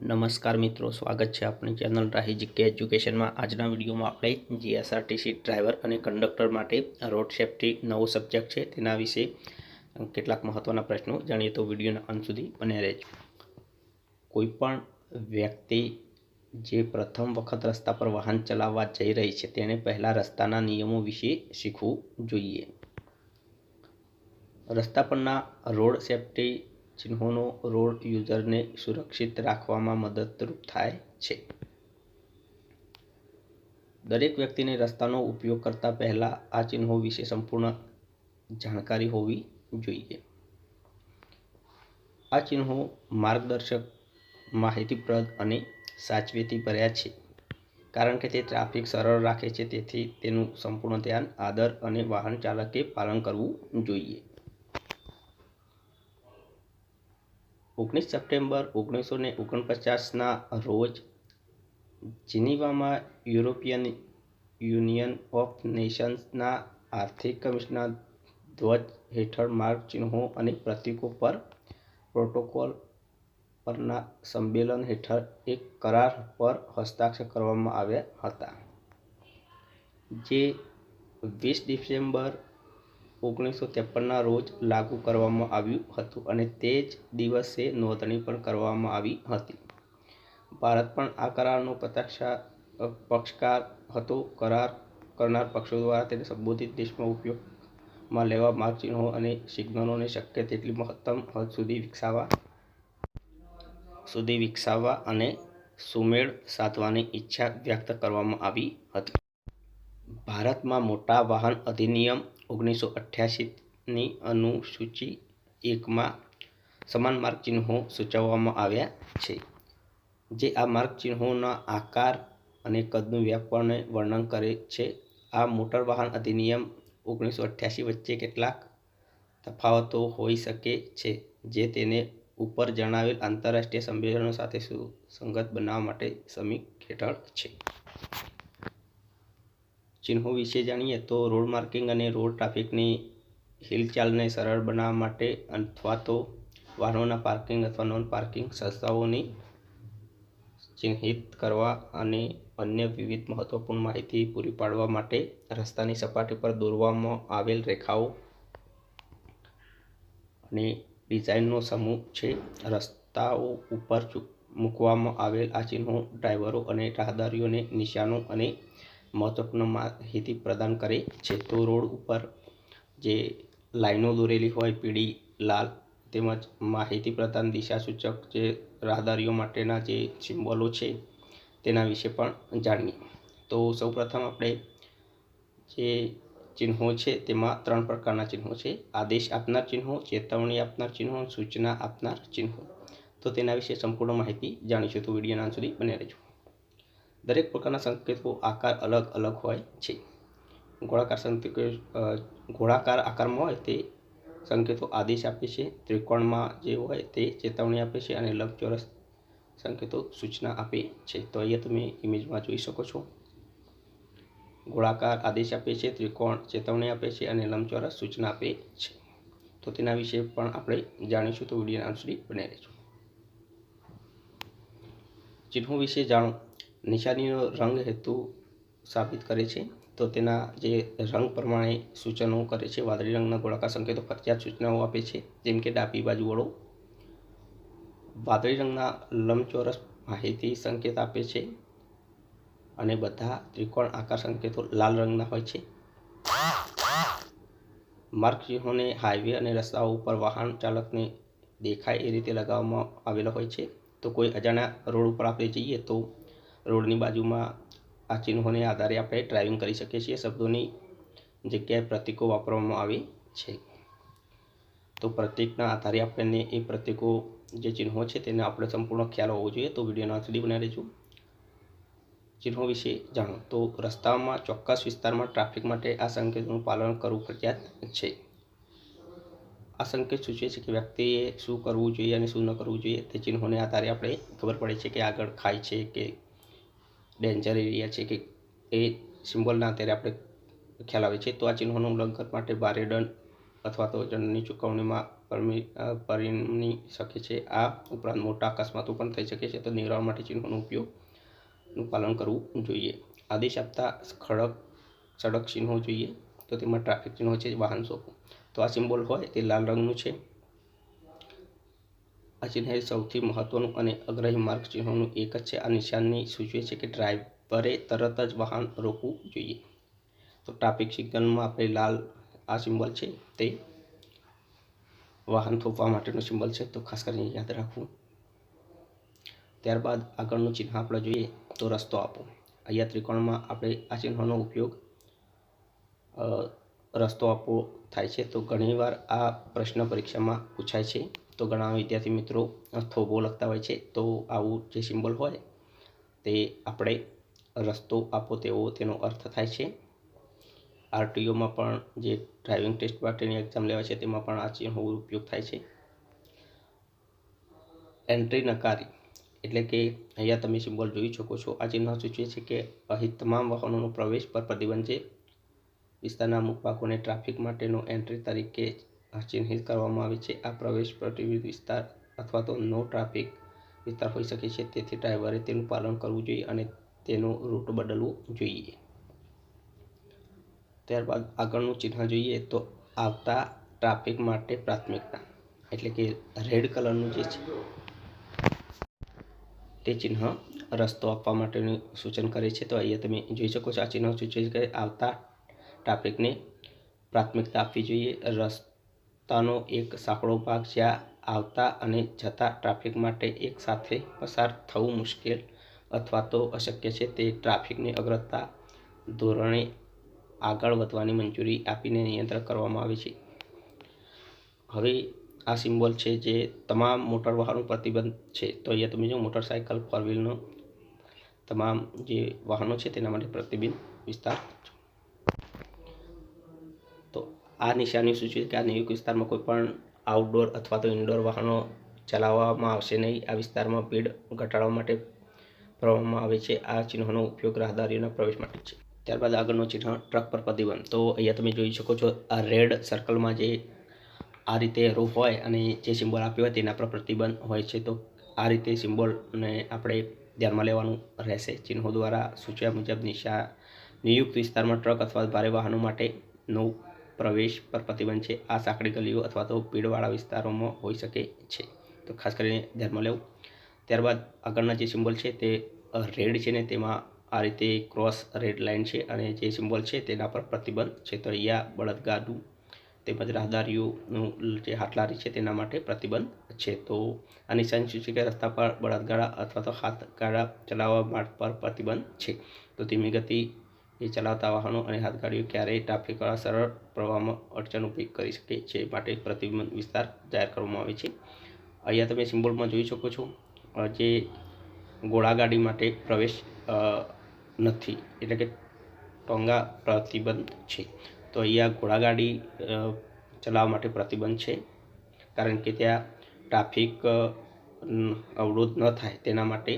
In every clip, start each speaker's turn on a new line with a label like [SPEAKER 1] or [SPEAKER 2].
[SPEAKER 1] નમસ્કાર મિત્રો, સ્વાગત છે આપણી ચેનલ રાહી જીકે એજ્યુકેશનમાં। આજના વિડીયોમાં આપણે જીએસઆરટીસી ડ્રાઈવર અને કંડક્ટર માટે રોડ સેફ્ટી નવો સબ્જેક્ટ છે તેના વિશે કેટલાક મહત્ત્વના પ્રશ્નો જાણીએ। તો વિડીયોના અંત સુધી બને રહેજો। કોઈપણ વ્યક્તિ જે પ્રથમ વખત રસ્તા પર વાહન ચલાવવા જઈ રહી છે તેણે પહેલાં રસ્તાના નિયમો વિશે શીખવું જોઈએ। રસ્તા પરના રોડ સેફ્ટી ચિહ્નોનો રોડ યુઝરને સુરક્ષિત રાખવામાં મદદરૂપ થાય છે। દરેક વ્યક્તિને રસ્તાનો ઉપયોગ કરતા પહેલાં આ ચિહ્નો વિશે સંપૂર્ણ જાણકારી હોવી જોઈએ। આ ચિહ્નો માર્ગદર્શક, માહિતીપ્રદ અને સાવચેતીભર્યા છે કારણ કે તે ટ્રાફિક સરળ રાખે છે, તેથી તેનું સંપૂર્ણ ધ્યાન, આદર અને વાહન ચાલકે પાલન કરવું જોઈએ। 19 સપ્ટેમ્બર 1949ના રોજ જીનીવામાં યુરોપિયન યુનિયન ઓફ નેશન્સના આર્થિક કમિશનના ધ્વજ હેઠળ માર્ગ ચિહ્નો અને પ્રતીકો પર પ્રોટોકોલ પરના સંમેલન હેઠળ એક કરાર પર હસ્તાક્ષર કરવામાં આવ્યા હતા, જે 20 ડિસેમ્બર 1953ના રોજ લાગુ કરવામાં આવ્યું હતું અને તે જ દિવસે નોંધણી પણ કરવામાં આવી હતી। ભારત પણ આ કરારનો પક્ષકાર હતો। કરાર કરનાર પક્ષો દ્વારા તેને સંબંધિત દેશમાં ઉપયોગમાં લેવા માર્ગ ચિહ્નો અને સિગ્નલોને શક્ય તેટલી મહત્તમ હદ સુધી વિકસાવવા અને સુમેળ સાધવાની ઈચ્છા વ્યક્ત કરવામાં આવી હતી। ભારતમાં મોટા વાહન અધિનિયમ 1988ની અનુસૂચિ 1માં સમાન માર્ગ ચિહ્નો સૂચવવામાં આવ્યા છે, જે આ માર્ગ ચિહ્નોના આકાર અને કદનું વ્યાપકપણે વર્ણન કરે છે। આ મોટર વાહન અધિનિયમ 1988 વચ્ચે કેટલાક તફાવતો હોઈ શકે છે, જે તેને ઉપર જણાવેલ આંતરરાષ્ટ્રીય સંમેલનો સાથે સુસંગત બનાવવા માટે સમીક્ષા હેઠળ છે। ચિહ્નો વિશે જાણીએ તો રોડ માર્કિંગ અને રોડ ટ્રાફિકની હિલચાલને સરળ બનાવવા માટે અથવા તો વાહનોના પાર્કિંગ અથવા નોન પાર્કિંગ સ્થળોને ચિહ્નિત કરવા અને અન્ય વિવિધ મહત્વપૂર્ણ માહિતી પૂરી પાડવા માટે રસ્તાની સપાટી પર દોરવામાં આવેલ રેખાઓ અને ડિઝાઇનનો સમૂહ છે। રસ્તાઓ ઉપર મૂકવામાં આવેલ આ ચિહ્નો ડ્રાઈવરો અને રાહદારીઓને નિશાનો અને મહત્વપૂર્ણ માહિતી પ્રદાન કરે છે। તો રોડ ઉપર જે લાઈનો દોરેલી હોય, પીળી, લાલ, તેમજ માહિતી પ્રદાન દિશાસૂચક જે રાહદારીઓ માટેના જે સિમ્બોલો છે તેના વિશે પણ જાણીએ। તો સૌપ્રથમ આપણે જે ચિહ્નો છે તેમાં 3 પ્રકારના ચિહ્નો છે: આદેશ આપનાર ચિહ્નો, ચેતવણી આપનાર ચિહ્નો, સૂચના આપનાર ચિહ્નો। તો તેના વિશે સંપૂર્ણ માહિતી જાણીશું, તો વિડીયોના અંત સુધી બને રહેજો। દરેક પ્રકારના સંકેતો આકાર અલગ અલગ હોય છે। ગોળાકાર આકારમાં હોય તે સંકેતો આદેશ આપે છે, ત્રિકોણમાં જે હોય તે ચેતવણી આપે છે અને લંબચોરસ સંકેતો સૂચના આપે છે। તો અહીંયા તમે ઇમેજમાં જોઈ શકો છો, ગોળાકાર આદેશ આપે છે, ત્રિકોણ ચેતવણી આપે છે અને લંબચોરસ સૂચના આપે છે। તો તેના વિશે પણ આપણે જાણીશું, તો વિડીયોના અંત સુધી બને રહેજો। ચિહ્નો વિશે જાણો। નિશાનીનો રંગ હેતુ સાબિત કરે છે, તો તેના જે રંગ પ્રમાણે સૂચનો કરે છે। વાદળી રંગના ગોળાકાર સંકેતો ફરજિયાત સૂચનાઓ આપે છે, જેમ કે ડાબી બાજુ વળો। વાદળી રંગના લંબચોરસ માહિતી સંકેત આપે છે અને બધા ત્રિકોણ આકાર સંકેતો લાલ રંગના હોય છે। માર્ગ ચિહ્નોને હાઈવે અને રસ્તાઓ ઉપર વાહન ચાલકને દેખાય એ રીતે લગાવવામાં આવેલા હોય છે। તો કોઈ અજાણ્યા રોડ ઉપર આપણે જઈએ તો રોડની બાજુમાં આ ચિહ્નોને આધારે આપણે ડ્રાઇવિંગ કરી શકીએ છીએ। શબ્દોની જગ્યાએ પ્રતીકો વાપરવામાં આવે છે, તો પ્રતીકના આધારે આપણને એ પ્રતીકો જે ચિહ્નો છે તેને આપણે સંપૂર્ણ ખ્યાલ હોવો જોઈએ। તો વિડીયોના અંત સુધી બને રહેજો। ચિહ્નો વિશે જાણો। તો રસ્તામાં ચોક્કસ વિસ્તારમાં ટ્રાફિક માટે આ સંકેતોનું પાલન કરવું ફરજિયાત છે। આ સંકેત સૂચવે છે કે વ્યક્તિએ શું કરવું જોઈએ અને શું ન કરવું જોઈએ। તે ચિહ્નોને આધારે આપણે ખબર પડે છે કે આગળ ખાઈ છે કે ડેન્જર એરિયા છે, કે એ સિમ્બોલના આધારે આપણે ખ્યાલ આવે છે। તો આ ચિહ્નોનું ઉલ્લંઘન માટે ભારે દંડ અથવા તો દંડની ચૂકવણીમાં પરિણમી શકે છે। આ ઉપરાંત મોટા અકસ્માતો પણ થઈ શકે છે, તો નિવારણ માટે ચિહ્નોનો ઉપયોગનું પાલન કરવું જોઈએ। આદેશ આપતા સડક ચિહ્નો જોઈએ, તો તેમાં ટ્રાફિક ચિહ્નો છે, વાહન સોંપો, તો આ સિમ્બોલ હોય તે લાલ રંગનું છે। આ ચિહ્ન સૌથી મહત્વનું અને અગ્રણી માર્ગ ચિહ્નોનું એક જ છે। આ નિશાની સૂચવે છે કે ડ્રાઈવરે તરત જ વાહન રોકવું જોઈએ। તો ટ્રાફિક સિગ્નલમાં આપણે લાલ આ સિમ્બોલ છે તે વાહન થોભવા માટેનું સિમ્બોલ છે, તો ખાસ કરીને યાદ રાખવું। ત્યારબાદ આગળનું ચિહ્ન આપણે જોઈએ તો રસ્તો આપો। અહીંયા ત્રિકોણમાં આપણે આ ચિહ્નનો ઉપયોગ રસ્તો આપવો થાય છે। તો ઘણીવાર આ પ્રશ્ન પરીક્ષામાં પૂછાય છે, તો ઘણા વિદ્યાર્થી મિત્રો થોભો લખતા હોય છે, તો આવું જે સિમ્બોલ હોય તે આપણે રસ્તો આપો તેનો અર્થ થાય છે। આરટીઓમાં પણ જે ડ્રાઇવિંગ ટેસ્ટ માટેની એક્ઝામ લેવાય છે તેમાં પણ આ ચિહ્નનો ઉપયોગ થાય છે। એન્ટ્રી નકારી, એટલે કે અહીંયા તમે સિમ્બોલ જોઈ શકો છો, આ ચિહ્ન સૂચવે છે કે અહીં તમામ વાહનોનો પ્રવેશ પર પ્રતિબંધ છે। વિસ્તારના અમુક ભાગોને ટ્રાફિક માટેનો એન્ટ્રી તરીકે ચિહ્નિત કરવામાં આવે છે। આ પ્રવેશ પ્રતિબંધિત વિસ્તાર અથવા તો નો ટ્રાફિક વિસ્તાર હોઈ શકે છે, તેથી ડ્રાઈવરે તેનું પાલન કરવું જોઈએ અને તેનો રૂટ બદલવો જોઈએ। ત્યારબાદ આગળનું ચિહ્ન જોઈએ તો આવતા ટ્રાફિક માટે પ્રાથમિકતા, એટલે કે રેડ કલરનું જે છે તે ચિહ્ન રસ્તો આપવા માટેનું સૂચન કરે છે। તો અહીંયા તમે જોઈ શકો છો, આ ચિહ્ન સૂચવે છે કે આવતા ટ્રાફિકને પ્રાથમિકતા આપવી જોઈએ। રસ્તાનો એક સાંકડો ભાગ જ્યાં આવતા અને જતા ટ્રાફિક માટે એક સાથે પસાર થવું મુશ્કેલ અથવા તો અશક્ય છે, તે ટ્રાફિકની અગ્રતા ધોરણે આગળ વધવાની મંજૂરી આપીને નિયંત્રણ કરવામાં આવે છે। હવે આ સિમ્બોલ છે જે તમામ મોટર વાહનો પ્રતિબંધ છે, તો અહીંયા તમે જો મોટરસાયકલ, ફોર વ્હીલનો તમામ જે વાહનો છે તેના માટે પ્રતિબંધ વિસ્તાર। તો આ નિશાની સૂચવે છે કે આ નિયુક્ત વિસ્તારમાં કોઈ પણ આઉટડોર અથવા તો ઇન્ડોર વાહનો ચલાવવામાં આવશે નહીં। આ વિસ્તારમાં ભીડ ઘટાડવા માટે કરવામાં આવે છે। આ ચિહ્નોનો ઉપયોગ રાહદારીઓના પ્રવેશ માટે છે। ત્યારબાદ આગળનો ચિહ્ન ટ્રક પર પ્રતિબંધ, તો અહીંયા તમે જોઈ શકો છો, આ રેડ સર્કલમાં જે આ રીતે રો હોય અને જે સિમ્બોલ આપ્યો હોય તેના પર પ્રતિબંધ હોય છે, તો આ રીતે સિમ્બોલને આપણે ધ્યાનમાં લેવાનું રહેશે। ચિહ્નો દ્વારા સૂચવ્યા મુજબ નિયુક્ત વિસ્તારમાં ટ્રક અથવા ભારે વાહનો માટેનો પ્રવેશ પર પ્રતિબંધ છે। આ સાંકડી ગલીઓ અથવા તો ભીડવાળા વિસ્તારોમાં હોઈ શકે છે, તો ખાસ કરીને ધ્યાનમાં લેવું। ત્યારબાદ આગળના જે સિમ્બોલ છે તે રેડ છે ને તેમાં આ રીતે ક્રોસ રેડ લાઇન છે અને જે સિમ્બોલ છે તેના પર પ્રતિબંધ છે, તો અહીંયા બળદગાડું તેમજ રાહદારીઓનું જે હાથલારી છે તેના માટે પ્રતિબંધ છે। તો આ નિશાની સૂચવે છે કે રસ્તા પર બળદગાડા અથવા તો હાથગાડા ચલાવવા પર પ્રતિબંધ છે। તો ધીમી ગતિ એ ચલાવતા વાહનો અને હાથગાડીઓ ક્યારેય ટ્રાફિકવાળા સરળ પ્રવાહમાં અડચણ ઊભી કરી શકે છે, માટે પ્રતિબંધ વિસ્તાર જાહેર કરવામાં આવે છે। અહીંયા તમે સિમ્બોલમાં જોઈ શકો છો, જે ઘોડાગાડી માટે પ્રવેશ નથી, એટલે કે ટોંગા પ્રતિબંધ છે, તો અહીંયા ઘોડાગાડી ચલાવવા માટે પ્રતિબંધ છે, કારણ કે ત્યાં ટ્રાફિક અવરોધ ન થાય તેના માટે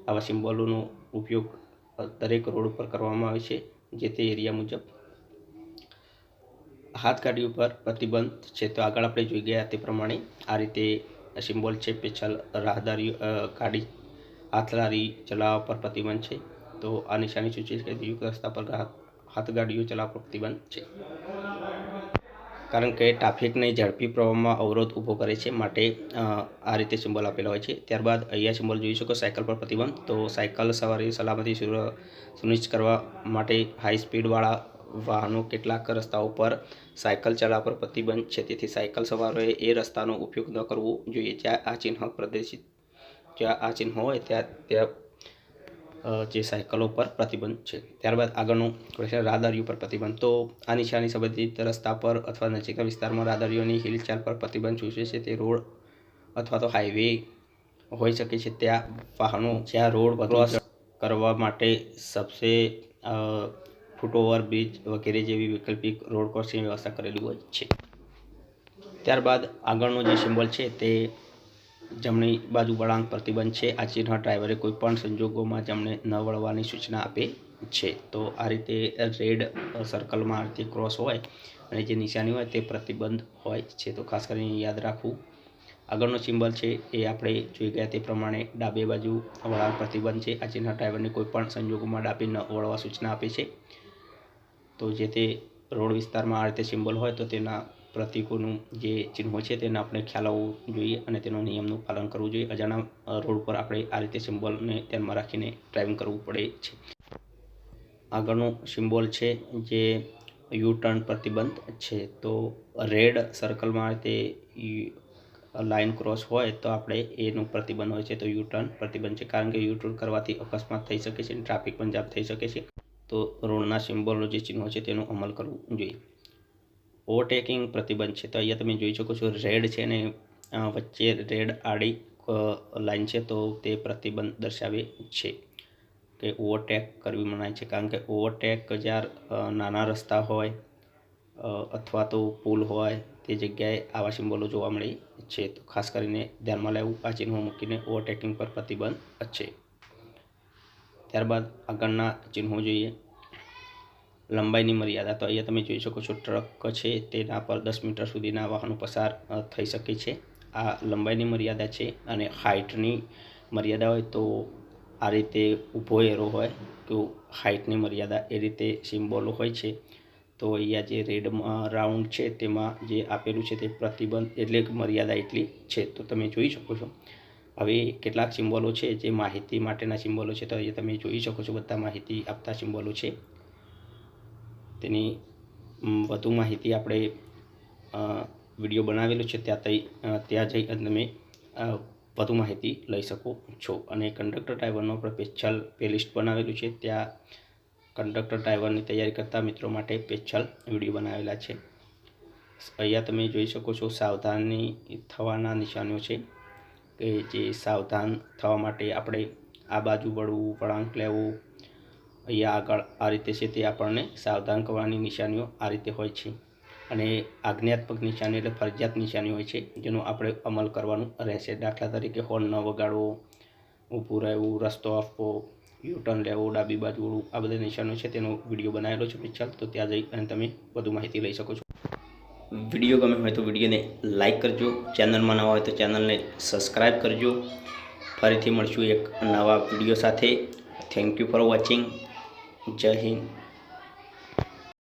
[SPEAKER 1] આવા સિમ્બોલોનો ઉપયોગ દરેક રોડ ઉપર કરવામાં આવે છે, જે તે એરિયા મુજબ। હાથગાડી ઉપર પ્રતિબંધ છે, તો આગળ આપણે જોઈ ગયા તે પ્રમાણે આ રીતે સિમ્બોલ છે, પેછલ રાહદારીઓ ગાડી હાથલારી ચલાવવા પર પ્રતિબંધ છે। તો આ નિશાની સૂચવે છે કે નિયુક્ત રસ્તા પર હાથગાડીઓ ચલાવવા પર પ્રતિબંધ છે, કારણ કે ટ્રાફિકને ઝડપી પ્રવાહમાં અવરોધ ઊભો કરે છે, માટે આ રીતે સિમ્બોલ આપેલા હોય છે। ત્યારબાદ અહીંયા સિમ્બોલ જોઈ શકો, સાયકલ પર પ્રતિબંધ, તો સાયકલ સવારી સલામતી સુનિશ્ચિત કરવા માટે હાઈ સ્પીડવાળા વાહનો કેટલાક રસ્તાઓ પર સાયકલ ચલાવવા પર પ્રતિબંધ છે, તેથી સાયકલ સવારોએ એ રસ્તાનો ઉપયોગ ન કરવો જોઈએ જ્યાં આ ચિહ્ન હોય ત્યાં જે સાયકલો પર પ્રતિબંધ છે। ત્યારબાદ આગળનું ક્વેશ્ચન, રાહદારીઓ પર પ્રતિબંધ, તો આ નિશાની સંબંધિત રસ્તા પર અથવા નજીકના વિસ્તારમાં રાહદારીઓની હિલચાલ પર પ્રતિબંધ સૂચવે છે। તે રોડ અથવા તો હાઈવે હોઈ શકે છે, ત્યાં વાહનો જ્યાં રોડ ક્રોસ કરવા માટે સબસે ફૂટઓવર બ્રિજ વગેરે જેવી વૈકલ્પિક રોડ ક્રોસિંગની વ્યવસ્થા કરેલી હોય છે। ત્યારબાદ આગળનો જે સિમ્બોલ છે તે જમણી બાજુ વળાંક પ્રતિબંધ છે। આ ચિહ્ન ડ્રાઈવરે કોઈપણ સંજોગોમાં જમણે ન વળવાની સૂચના આપે છે। તો આ રીતે રેડ સર્કલમાં આ રીતે ક્રોસ હોય અને જે નિશાની હોય તે પ્રતિબંધ હોય છે, તો ખાસ કરીને યાદ રાખવું. આગળનો સિમ્બલ છે એ આપણે જોઈ ગયા તે પ્રમાણે ડાબે બાજુ વળાંક પ્રતિબંધ છે. આ ચિહ્ન ડ્રાઈવરને કોઈપણ સંજોગોમાં ડાબે ન વળવા સૂચના આપે છે. તો જે તે રોડ વિસ્તારમાં આ રીતે સિમ્બલ હોય તો તેના પ્રતીકોનું જે ચિહ્નો છે તેને આપણે ખ્યાલ આવવો જોઈએ અને તેનો નિયમનું પાલન કરવું જોઈએ. અજાણા રોડ પર આપણે આ રીતે સિમ્બોલને ધ્યાનમાં રાખીને ડ્રાઇવિંગ કરવું પડે છે. આગળનું સિમ્બોલ છે જે યુ ટર્ન પ્રતિબંધ છે. તો રેડ સર્કલમાં તે લાઇન ક્રોસ હોય તો આપણે એનું પ્રતિબંધ હોય છે, તો યુ ટર્ન પ્રતિબંધ છે, કારણ કે યુ ટર્ન કરવાથી અકસ્માત થઈ શકે છે, ટ્રાફિક પણ જામ થઈ શકે છે. તો રોડના સિમ્બોલો જે ચિહ્નો છે તેનો અમલ કરવું જોઈએ. ઓવરટેકિંગ પ્રતિબંધ છે. તો અહીંયા તમે જોઈ શકો છો રેડ છે ને વચ્ચે રેડ આડી લાઇન છે, તો તે પ્રતિબંધ દર્શાવે છે કે ઓવરટેક કરવી મનાય છે, કારણ કે ઓવરટેક જ્યારે નાના રસ્તા હોય અથવા તો પુલ હોય તે જગ્યાએ આવા સિમ્બોલો જોવા મળે છે. તો ખાસ કરીને ધ્યાનમાં લેવું, આ ચિહ્નો મૂકીને ઓવરટેકિંગ પર પ્રતિબંધ છે. ત્યારબાદ આગળના ચિહ્નો જોઈએ. લંબાઈની મર્યાદા. તો અહીંયા તમે જોઈ શકો છો ટ્રક છે તેના પર 10 મીટર સુધીના વાહનો પસાર થઈ શકે છે. આ લંબાઈની મર્યાદા છે. અને હાઇટની મર્યાદા હોય તો આ રીતે ઊભો એરો હોય તો હાઇટની મર્યાદા એ રીતે સિમ્બોલો હોય છે. તો અહીંયા જે રેડ રાઉન્ડ છે તેમાં જે આપેલું છે તે પ્રતિબંધ એટલે મર્યાદા એટલી છે. તો તમે જોઈ શકો છો. હવે કેટલાક સિમ્બોલો છે જે માહિતી માટેના સિમ્બોલો છે, તો અહીંયા તમે જોઈ શકો છો બધા માહિતી આપતા સિમ્બોલો છે. તેની વધુ માહિતી આપણે વિડીયો બનાવેલો છે ત્યાં જઈ અને તમે વધુ માહિતી લઈ શકો છો. અને કંડક્ટર ડ્રાઈવરનો આપણે સ્પેશિયલ પ્લેલિસ્ટ બનાવેલું છે, ત્યાં કંડક્ટર ડ્રાઈવરની તૈયારી કરતા મિત્રો માટે સ્પેશિયલ વિડીયો બનાવેલા છે. અહીંયા તમે જોઈ શકો છો સાવધાની થવાના નિશાનીઓ છે કે જે સાવધાન થવા માટે આપણે આ બાજુ વળવું, વળાંક લેવું, અહીંયા આગળ આ રીતે છે તે આપણને સાવધાન કરવાની નિશાનીઓ આ રીતે હોય છે. અને આજ્ઞાત્મક નિશાની એટલે ફરજિયાત નિશાની હોય છે જેનો આપણે અમલ કરવાનું રહેશે. દાખલા તરીકે હોર્ન ન વગાડવો, ઊભું રહેવું, રસ્તો આપવો, યુ ટર્ન લેવો, ડાબી બાજુ વળવું, આ બધા નિશાનો છે તેનો વિડીયો બનાવેલો છે સ્પેશિયલ, તો ત્યાં જઈ અને તમે વધુ માહિતી લઈ શકો છો. વિડીયો ગમે હોય તો વિડીયોને લાઇક કરજો, ચેનલમાં નવા હોય તો ચેનલને સબસ્ક્રાઈબ કરજો. ફરીથી મળશું એક નવા વિડીયો સાથે. Thank you for watching. જય હિન્દ.